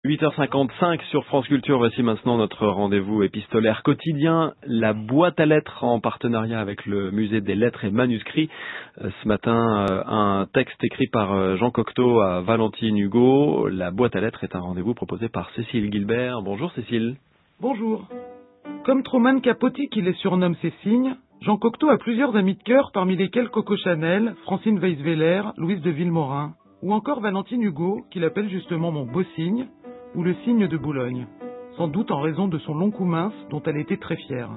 8h55 sur France Culture, voici maintenant notre rendez-vous épistolaire quotidien, la boîte à lettres en partenariat avec le musée des lettres et manuscrits. Ce matin, un texte écrit par Jean Cocteau à Valentine Hugo. La boîte à lettres est un rendez-vous proposé par Cécile Gilbert. Bonjour Cécile. Bonjour. Comme Truman Capote qui les surnomme ses signes, Jean Cocteau a plusieurs amis de cœur parmi lesquels Coco Chanel, Francine Weisweller, Louise de Villemorin, ou encore Valentine Hugo qui l'appelle justement mon beau cygne, ou le cygne de Boulogne, sans doute en raison de son long cou mince dont elle était très fière.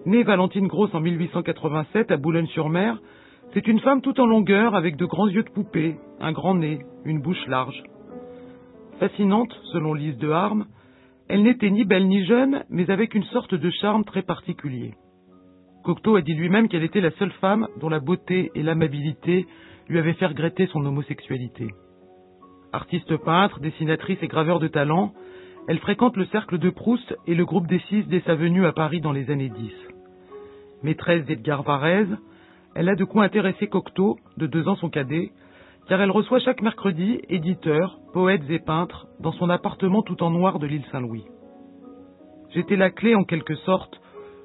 Née Valentine Grosse en 1887 à Boulogne-sur-Mer, c'est une femme tout en longueur avec de grands yeux de poupée, un grand nez, une bouche large. Fascinante, selon Lise de Harme, elle n'était ni belle ni jeune, mais avec une sorte de charme très particulier. Cocteau a dit lui-même qu'elle était la seule femme dont la beauté et l'amabilité lui avaient fait regretter son homosexualité. Artiste peintre, dessinatrice et graveur de talent, elle fréquente le cercle de Proust et le groupe des Six dès sa venue à Paris dans les années 10. Maîtresse d'Edgar Varèse, elle a de quoi intéresser Cocteau, de 2 ans son cadet, car elle reçoit chaque mercredi éditeurs, poètes et peintres dans son appartement tout en noir de l'île Saint-Louis. J'étais la clé en quelque sorte,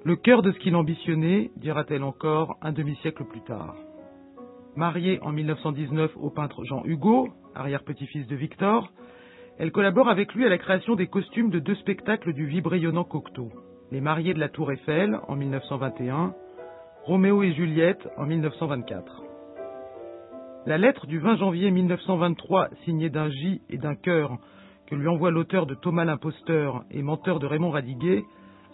le cœur de ce qu'il ambitionnait, dira-t-elle encore un demi-siècle plus tard. Mariée en 1919 au peintre Jean Hugo, arrière-petit-fils de Victor, elle collabore avec lui à la création des costumes de 2 spectacles du vibrayonnant Cocteau. Les Mariés de la Tour Eiffel en 1921, Roméo et Juliette en 1924. La lettre du 20 janvier 1923, signée d'un J et d'un cœur, que lui envoie l'auteur de Thomas l'imposteur et menteur de Raymond Radiguet,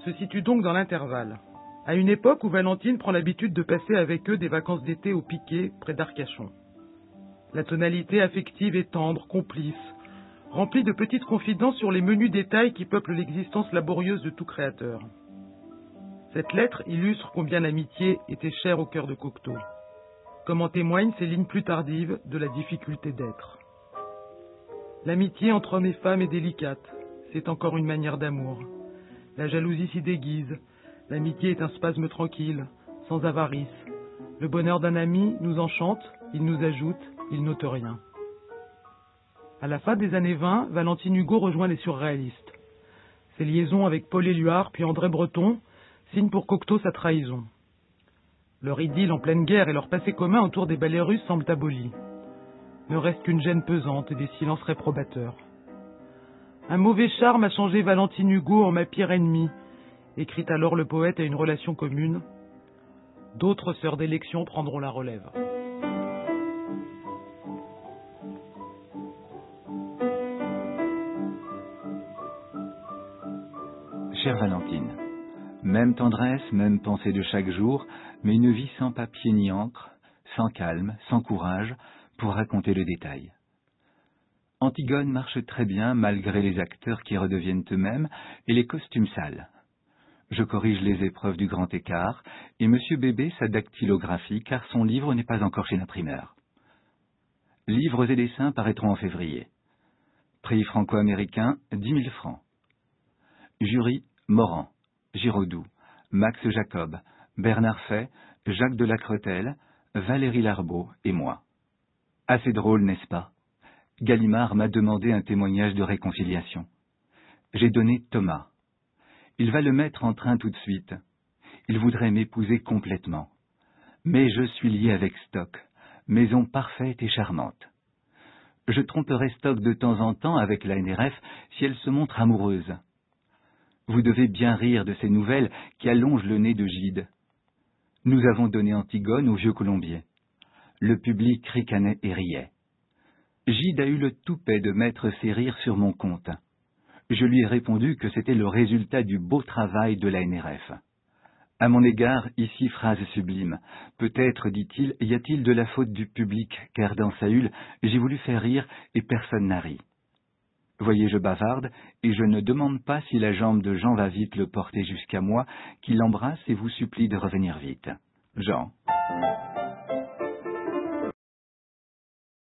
se situe donc dans l'intervalle, à une époque où Valentine prend l'habitude de passer avec eux des vacances d'été au Piquet, près d'Arcachon. La tonalité affective est tendre, complice, remplie de petites confidences sur les menus détails qui peuplent l'existence laborieuse de tout créateur. Cette lettre illustre combien l'amitié était chère au cœur de Cocteau, comme en témoignent ces lignes plus tardives de la difficulté d'être. L'amitié entre homme et femme est délicate, c'est encore une manière d'amour. La jalousie s'y déguise, l'amitié est un spasme tranquille, sans avarice. Le bonheur d'un ami nous enchante, il nous ajoute, il n'ôte rien. À la fin des années 20, Valentine Hugo rejoint les surréalistes. Ses liaisons avec Paul Éluard puis André Breton signent pour Cocteau sa trahison. Leur idylle en pleine guerre et leur passé commun autour des ballets russes semblent abolis. Ne reste qu'une gêne pesante et des silences réprobateurs. Un mauvais charme a changé Valentine Hugo en ma pire ennemie, écrit alors le poète à une relation commune. D'autres sœurs d'élection prendront la relève. Chère Valentine, même tendresse, même pensée de chaque jour, mais une vie sans papier ni encre, sans calme, sans courage, pour raconter le détail. Antigone marche très bien malgré les acteurs qui redeviennent eux-mêmes et les costumes sales. Je corrige les épreuves du grand écart et Monsieur Bébé sa dactylographie car son livre n'est pas encore chez l'imprimeur. Livres et dessins paraîtront en février. Prix franco-américain, 10 000 francs. Jury, Morand, Giraudoux, Max Jacob, Bernard Fay, Jacques de Lacretelle, Valérie Larbeau et moi. Assez drôle, n'est-ce pas? Gallimard m'a demandé un témoignage de réconciliation. J'ai donné Thomas. Il va le mettre en train tout de suite. Il voudrait m'épouser complètement. Mais je suis lié avec Stock, maison parfaite et charmante. Je tromperai Stock de temps en temps avec la NRF si elle se montre amoureuse. Vous devez bien rire de ces nouvelles qui allongent le nez de Gide. Nous avons donné Antigone au vieux Colombier. Le public ricanait et riait. Gide a eu le toupet de mettre ses rires sur mon compte. Je lui ai répondu que c'était le résultat du beau travail de la NRF. À mon égard, ici phrase sublime. Peut-être, dit-il, y a-t-il de la faute du public, car dans Saül, j'ai voulu faire rire et personne n'a ri. Voyez, je bavarde, et je ne demande pas si la jambe de Jean va vite le porter jusqu'à moi, qu'il l'embrasse et vous supplie de revenir vite. Jean.